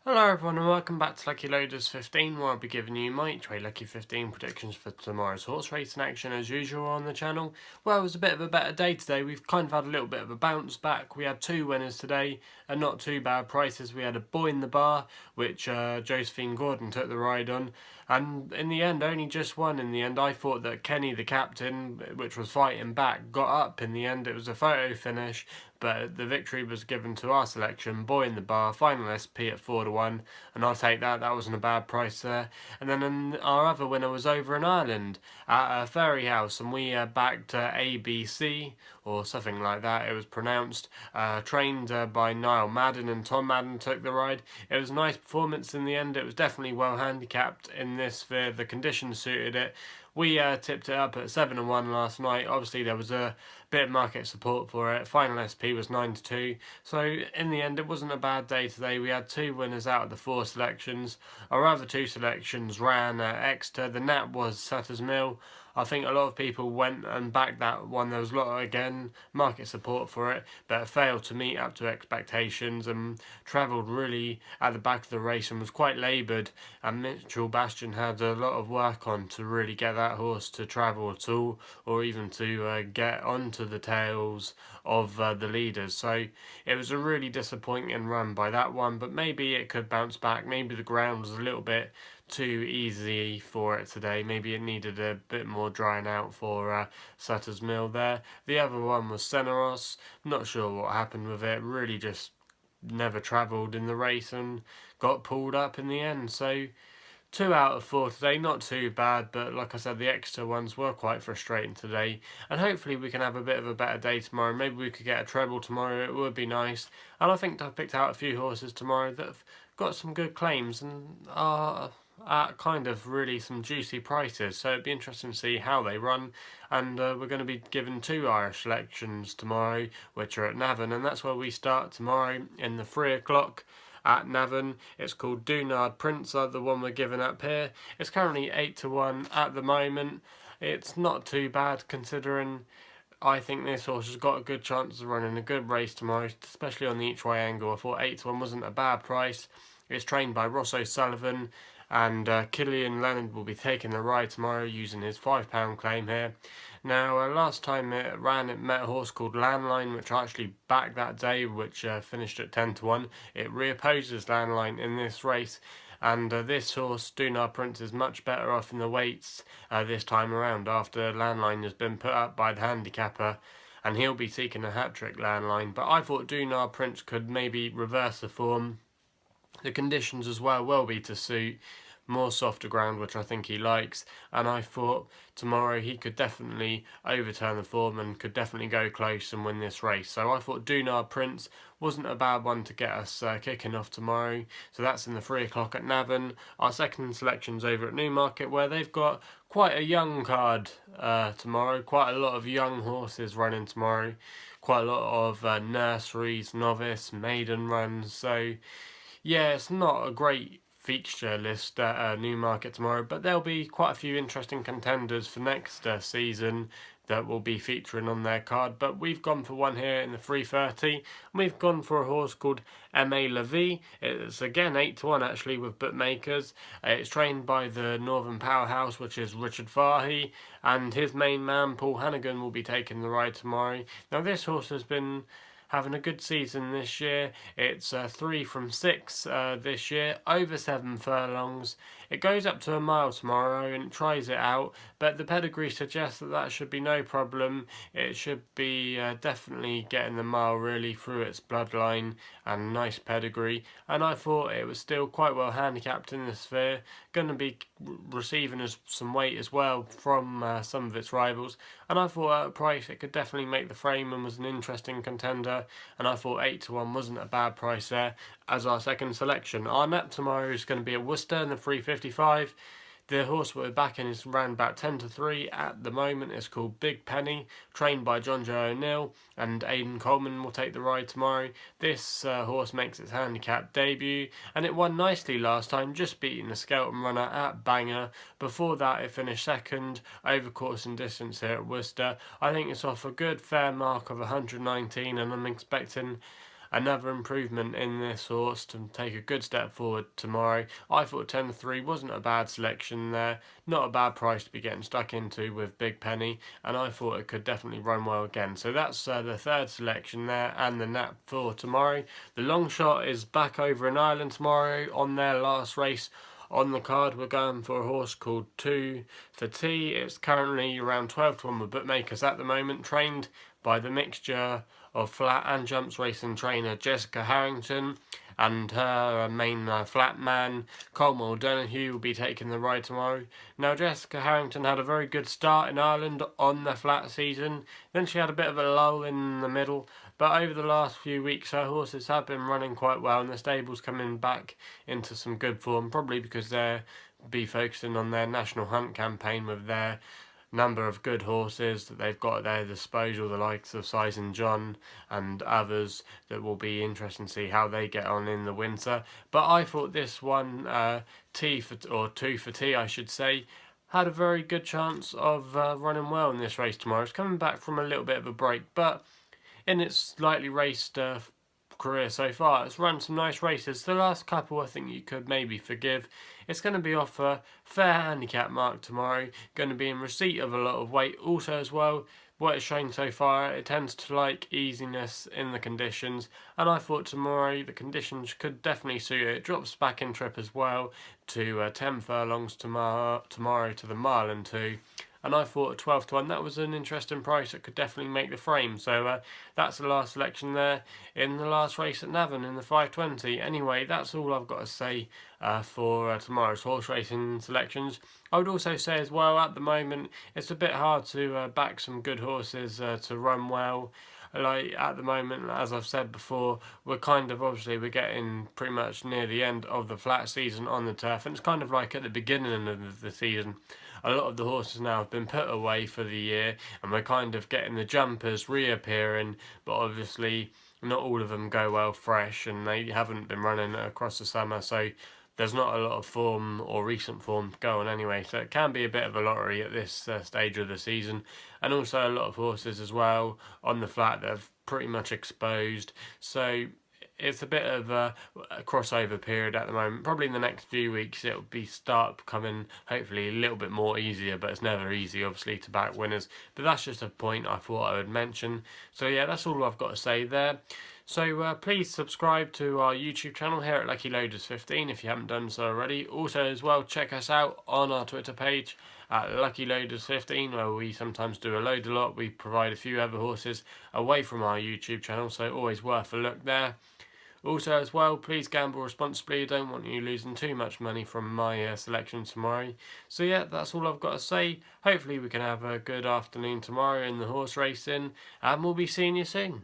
Hello everyone and welcome back to Lucky15, where I'll be giving you my each way Lucky15 predictions for tomorrow's horse racing action as usual on the channel. Well, it was a bit of a better day today. We've kind of had a little bit of a bounce back. We had two winners today and not too bad prices. We had a Boy in the Bar, which Josephine Gordon took the ride on, and in the end only just won in the end. I thought that Kenny, the captain, which was fighting back, got up in the end. It was a photo finish, but the victory was given to our selection, Boy in the Bar, final SP at 4-1, and I'll take that. That wasn't a bad price there. And then our other winner was over in Ireland at Ferry House, and we backed ABC or something like that. It was pronounced. Trained by Niall Madden, and Tom Madden took the ride. It was a nice performance in the end. It was definitely well handicapped in this sphere. The conditions suited it. We tipped it up at 7-1 last night. Obviously, there was a bit of market support for it. Final SP was 9-2. So in the end, it wasn't a bad day today. We had two winners out of the four selections. Our other two selections ran Exeter. The nap was Sutter's Mill. I think a lot of people went and backed that one. There was a lot, again, market support for it, but it failed to meet up to expectations and travelled really at the back of the race and was quite laboured. And Mitchell Bastion had a lot of work on to really get that horse to travel at all, or even to get onto the tails of the leaders. So it was a really disappointing run by that one, but maybe it could bounce back. Maybe the ground was a little bit too easy for it today. Maybe it needed a bit more drying out for Sutter's Mill there. The other one was Seneros. Not sure what happened with it. Really just never travelled in the race and got pulled up in the end. So 2 out of 4 today, not too bad, but like I said, the extra ones were quite frustrating today, and hopefully we can have a bit of a better day tomorrow. Maybe we could get a treble tomorrow. It would be nice. And I think I picked out a few horses tomorrow that have got some good claims and are at kind of really some juicy prices, so it'd be interesting to see how they run. And we're going to be given two Irish selections tomorrow, which are at Navan, and that's where we start tomorrow in the 3 o'clock at Navan. It's called Doonard Prince, the one we're giving up here. It's currently 8-1 at the moment. It's not too bad considering I think this horse has got a good chance of running a good race tomorrow, especially on the each way angle. I thought 8-1 wasn't a bad price. It's trained by Ross O'Sullivan, and Killian Leonard will be taking the ride tomorrow using his £5 claim here. Now, last time it ran, it met a horse called Landline, which I actually backed that day, which finished at 10-1. It reopposes Landline in this race, and this horse, Doonard Prince, is much better off in the weights this time around after Landline has been put up by the handicapper, and he'll be seeking a hat-trick, Landline. But I thought Doonard Prince could maybe reverse the form. The conditions as well will be to suit more softer ground, which I think he likes, and I thought tomorrow he could definitely overturn the form and could definitely go close and win this race. So I thought Doonard Prince wasn't a bad one to get us kicking off tomorrow. So that's in the 3 o'clock at Navan. Our second selection's over at Newmarket, where they've got quite a young card tomorrow, quite a lot of young horses running tomorrow, quite a lot of nurseries, novice, maiden runs. So yeah, it's not a great fixture list at Newmarket tomorrow, but there'll be quite a few interesting contenders for next season that will be featuring on their card. But we've gone for one here in the 3:30, and we've gone for a horse called Aimeez La Vie. It's again 8-1 actually with bookmakers. It's trained by the Northern Powerhouse, which is Richard Fahey, and his main man Paul Hannigan will be taking the ride tomorrow. Now this horse has been having a good season this year. It's 3 from 6 this year, over 7 furlongs. It goes up to a mile tomorrow and tries it out, but the pedigree suggests that that should be no problem. It should be definitely getting the mile really through its bloodline and nice pedigree, and I thought it was still quite well handicapped in the sphere, going to be receiving some weight as well from some of its rivals, and I thought at a price it could definitely make the frame and was an interesting contender, and I thought 8-1 wasn't a bad price there as our second selection. Our nap tomorrow is going to be at Worcester in the 3:55. The horse we're backing is around about 10-3 at the moment. It's called Big Penny, trained by John Joe O'Neill, and Aidan Coleman will take the ride tomorrow. This horse makes its handicap debut, and it won nicely last time, just beating the Skelton runner at Bangor. Before that, it finished second over course and distance here at Worcester. I think it's off a good fair mark of 119, and I'm expecting another improvement in this horse to take a good step forward tomorrow. I thought 10-3 wasn't a bad selection there, not a bad price to be getting stuck into with Big Penny, and I thought it could definitely run well again. So that's the third selection there, and the nap for tomorrow. The Longshot is back over in Ireland tomorrow on their last race. On the card, we're going for a horse called 2 for T. It's currently around 12 to 1 with bookmakers at the moment, trained by the mixture of flat and jumps racing trainer Jessica Harrington, and her main flat man, Colm O'Donoghue, will be taking the ride tomorrow. Now, Jessica Harrington had a very good start in Ireland on the flat season, then she had a bit of a lull in the middle, but over the last few weeks her horses have been running quite well, and the stable's coming back into some good form, probably because they'll be focusing on their National Hunt campaign with their number of good horses that they've got at their disposal, the likes of Size and John and others that will be interesting to see how they get on in the winter. But I thought this one, 2 for T I should say, had a very good chance of running well in this race tomorrow. It's coming back from a little bit of a break, but in its slightly raced career so far, it's run some nice races. The last couple I think you could maybe forgive. It's going to be off a fair handicap mark tomorrow, going to be in receipt of a lot of weight. Also as well, what it's shown so far, it tends to like easiness in the conditions, and I thought tomorrow the conditions could definitely suit it. It drops back in trip as well to 10 furlongs tomorrow to the mile and 2. And I thought at 12 to 1 that was an interesting price that could definitely make the frame. So that's the last selection there in the last race at Navan in the 520. Anyway, that's all I've got to say for tomorrow's horse racing selections. I would also say as well, at the moment it's a bit hard to back some good horses to run well. Like at the moment, as I've said before, we're getting pretty much near the end of the flat season on the turf, and it's kind of like at the beginning of the season. A lot of the horses now have been put away for the year, and we're kind of getting the jumpers reappearing, but obviously not all of them go well fresh, and they haven't been running across the summer, so there's not a lot of form or recent form going anyway, so it can be a bit of a lottery at this stage of the season. And also a lot of horses as well on the flat that have pretty much exposed, so it's a bit of a crossover period at the moment. Probably in the next few weeks it'll start becoming hopefully a little bit more easier, but it's never easy obviously to back winners. But that's just a point I thought I would mention. So yeah, that's all I've got to say there. So please subscribe to our YouTube channel here at Lucky15 if you haven't done so already. Also as well, check us out on our Twitter page at Lucky15, where we sometimes do a load a lot. We provide a few other horses away from our YouTube channel, so always worth a look there. Also as well, please gamble responsibly. I don't want you losing too much money from my selection tomorrow. So yeah, that's all I've got to say. Hopefully we can have a good afternoon tomorrow in the horse racing, and we'll be seeing you soon.